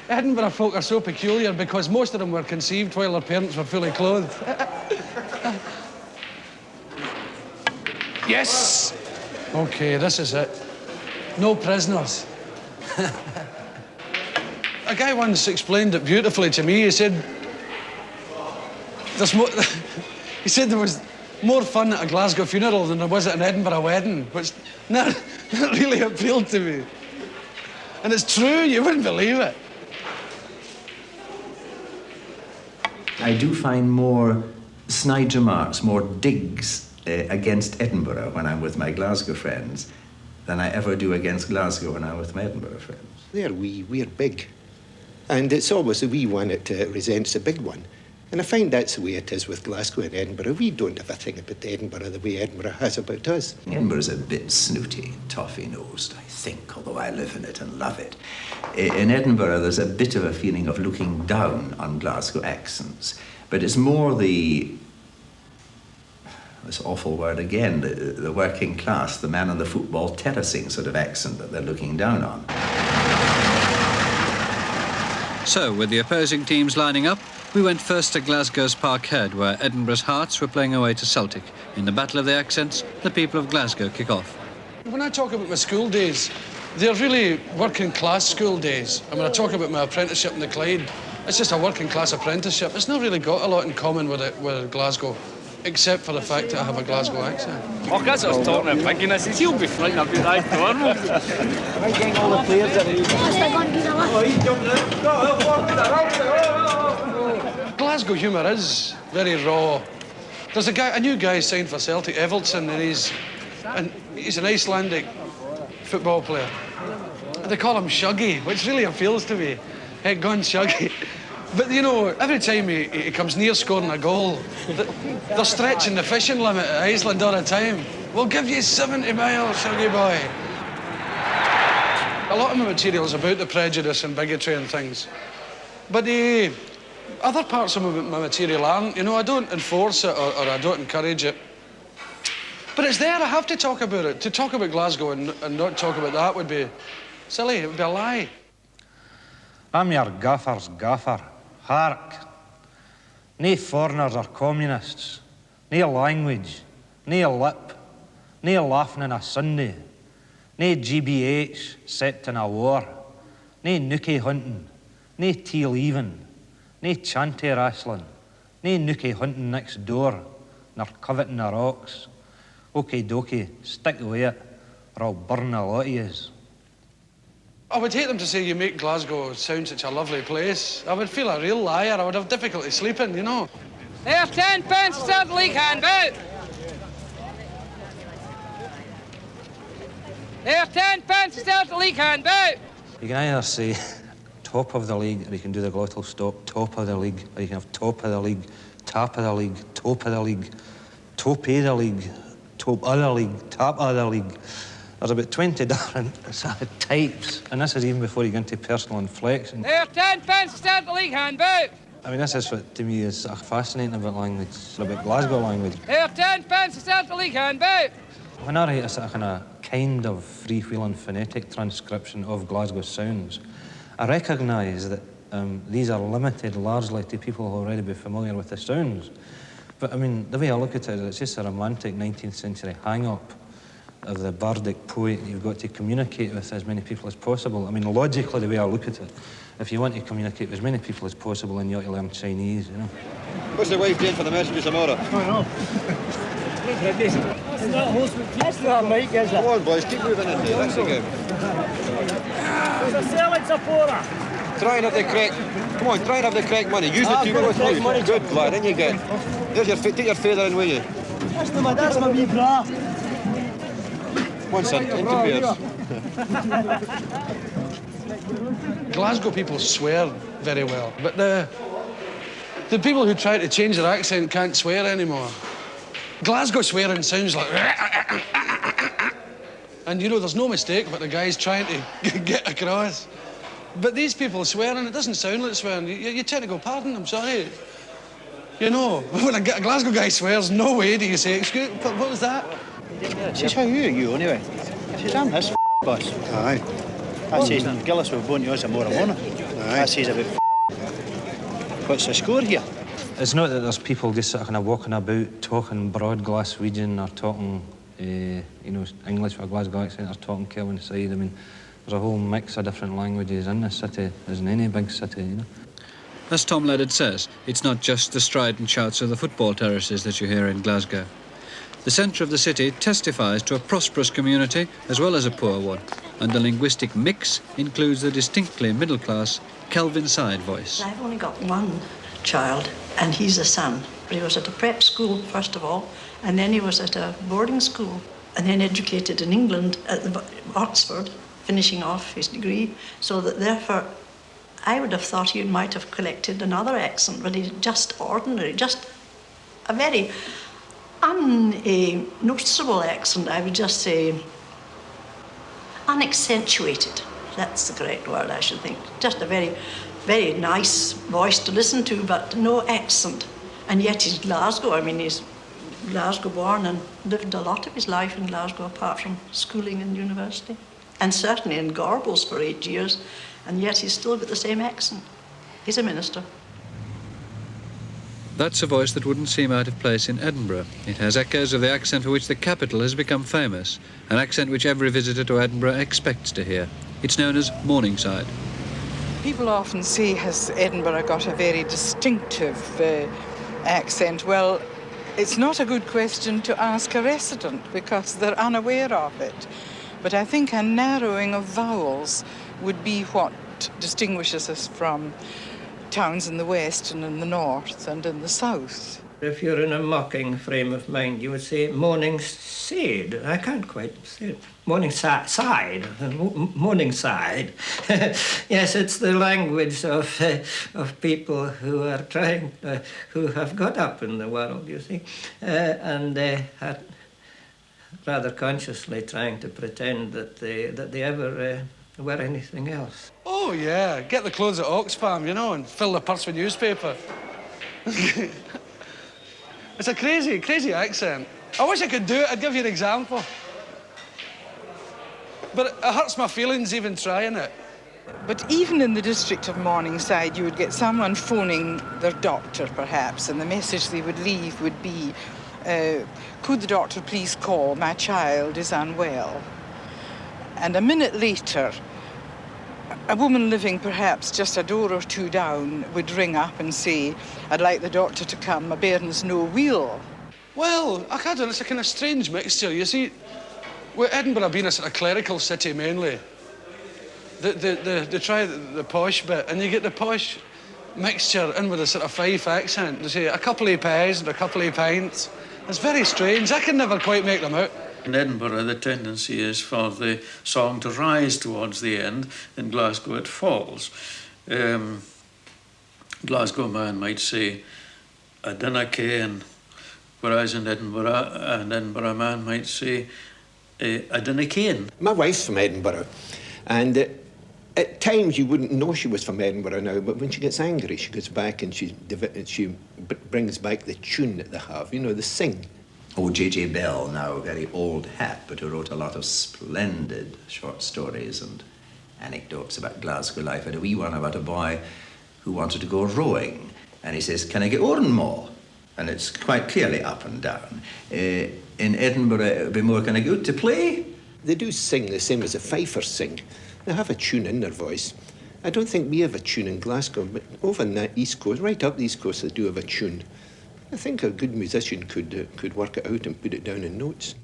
Edinburgh folk are so peculiar because most of them were conceived while their parents were fully clothed. Yes! OK, this is it. No prisoners. A guy once explained it beautifully to me. He said, he said there was more fun at a Glasgow funeral than there was at an Edinburgh wedding, which not really appealed to me. And it's true, you wouldn't believe it. I do find more snide remarks, more digs against Edinburgh when I'm with my Glasgow friends than I ever do against Glasgow when I'm with my Edinburgh friends. They're wee, we're big. And it's always the wee one that resents the big one. And I find that's the way it is with Glasgow and Edinburgh. We don't have a thing about Edinburgh the way Edinburgh has about us. Edinburgh's a bit snooty, toffee-nosed, I think, although I live in it and love it. In Edinburgh, there's a bit of a feeling of looking down on Glasgow accents, but it's more this awful word again, the working class, the man on the football terracing sort of accent that they're looking down on. So, with the opposing teams lining up, we went first to Glasgow's Parkhead, where Edinburgh's Hearts were playing away to Celtic. In the Battle of the Accents, the people of Glasgow kick off. When I talk about my school days, they're really working class school days. And when I talk about my apprenticeship in the Clyde, it's just a working class apprenticeship. It's not really got a lot in common with Glasgow, except for the fact that I have a Glasgow accent. Oh, that's what I was talking about Big Yin. I says, he'll be flying about that door. I'm getting all the players that Glasgow humour is very raw. There's a new guy signed for Celtic, Evaldsson, and he's an Icelandic football player. They call him Shuggy, which really appeals to me. Head gone Shuggy. But, you know, every time he comes near scoring a goal, they're stretching the fishing limit at Iceland all the time. We'll give you 70 miles, Shuggy boy. A lot of my material's about the prejudice and bigotry and things. But other parts of my material aren't. You know, I don't enforce it or I don't encourage it. But it's there, I have to talk about it. To talk about Glasgow and not talk about that would be silly, it would be a lie. I'm your gaffer's gaffer. Hark. Nae foreigners or communists. Nae language. Nae lip. Nae laughing on a Sunday. Nae GBH set in a war. Nae nookie hunting. Nae tea leaving. Nae chanty wrestling. Nae nookie hunting next door. Nor coveting the rocks. Okie dokie, stick with it, or I'll burn a lot of yous. I would hate them to say you make Glasgow sound such a lovely place. I would feel a real liar. I would have difficulty sleeping, you know. There's 10 pence to start the league handbout. There's 10 pence to start the league handbout. You can either say top of the league, or you can do the glottal stop, top of the league, or you can have top of the league, tap of the league, top of the league, top of the league, top of the league, tap of the league. There's about 20 different sort of types, and this is even before you get into personal inflection. There's 10 pence to start the league handbout. I mean, this is what, to me, is sort of fascinating about language, about Glasgow language. There's 10 pence to start the league handbout. When I write a sort of kind of freewheeling phonetic transcription of Glasgow sounds, I recognise that these are limited largely to people who already be familiar with the sounds. But, I mean, the way I look at it is it's just a romantic 19th century hang-up of the bardic poet. You've got to communicate with as many people as possible. I mean, logically, the way I look at it, if you want to communicate with as many people as possible, then you ought to learn Chinese, you know. What's the wife doing for the messages tomorrow? I know. That's not Mike, is it? Come on, boys, keep moving in here. That's the game. He's a Celtic supporter. Try and have the correct... Come on, try and have the correct money. Use the two both loose. Good, lad, in you get. There's your... Take your feather in with you. That's my wee bra. Come on, son, into pairs. Glasgow people swear very well, but the people who try to change their accent can't swear anymore. Glasgow swearing sounds like... And, you know, there's no mistake what the guy's trying to get across. But these people swearing, it doesn't sound like swearing. You tend to go, pardon, I'm sorry. You know, when a Glasgow guy swears, no way do you say, excuse, what was that? Says, how are you anyway? I says, I'm this bus. Aye. I says, Gillis will bone to us tomorrow morning. That says about what's the score here? It's not that there's people just sort of kind of walking about talking broad Glaswegian or talking, you know, English with a Glasgow accent or talking Kelvin side. I mean, there's a whole mix of different languages in this city, as in any big city, you know. As Tom Leonard says, it's not just the strident shouts of the football terraces that you hear in Glasgow. The centre of the city testifies to a prosperous community as well as a poor one, and the linguistic mix includes the distinctly middle-class Kelvin side voice. I've only got one child, and he's a son. He was at a prep school, first of all, and then he was at a boarding school, and then educated in England at Oxford, finishing off his degree, so that therefore I would have thought he might have collected another accent, but he's just ordinary, just a very unnoticeable accent, I would just say unaccentuated. That's the correct word, I should think. Just a very, very nice voice to listen to, but no accent. And yet he's Glasgow. I mean, he's Glasgow born and lived a lot of his life in Glasgow, apart from schooling and university. And certainly in Gorbals for 8 years, and yet he's still got the same accent. He's a minister. That's a voice that wouldn't seem out of place in Edinburgh. It has echoes of the accent for which the capital has become famous, an accent which every visitor to Edinburgh expects to hear. It's known as Morningside. People often say, has Edinburgh got a very distinctive accent? Well, it's not a good question to ask a resident because they're unaware of it. But I think a narrowing of vowels would be what distinguishes us from towns in the west and in the north and in the south. If you're in a mocking frame of mind, you would say Morningside. I can't quite say it. Morningside. Morningside. Yes, it's the language of people who are trying, who have got up in the world, you see, and are rather consciously trying to pretend that they ever were anything else. Oh, yeah. Get the clothes at Oxfam, you know, and fill the purse with newspaper. It's a crazy, crazy accent. I wish I could do it. I'd give you an example. But it hurts my feelings even trying it. But even in the district of Morningside, you would get someone phoning their doctor, perhaps, and the message they would leave would be, could the doctor please call? My child is unwell. And a minute later, a woman living perhaps just a door or two down would ring up and say, I'd like the doctor to come, my bairn's no wheel. Well, I don't know, it's a kind of strange mixture. You see, with Edinburgh being a sort of clerical city mainly, they try the posh bit, and you get the posh mixture in with a sort of Fife accent. You say, a couple of pies and a couple of pints. It's very strange. I can never quite make them out. In Edinburgh, the tendency is for the song to rise towards the end. In Glasgow, it falls. Glasgow man might say, I dinna ken, whereas in Edinburgh, an Edinburgh man might say, I dinna ken. My wife's from Edinburgh, and at times you wouldn't know she was from Edinburgh now, but when she gets angry, she goes back and she brings back the tune that they have, you know, the sing. Oh, J.J. Bell, now very old hat, but who wrote a lot of splendid short stories and anecdotes about Glasgow life. I had a wee one about a boy who wanted to go rowing, and he says, can I get oaring more? And it's quite clearly up and down. In Edinburgh, it would be more, can I go out to play? They do sing the same as the Fifers sing. They have a tune in their voice. I don't think we have a tune in Glasgow, but over in that East Coast, right up the East Coast, they do have a tune. I think a good musician could work it out and put it down in notes.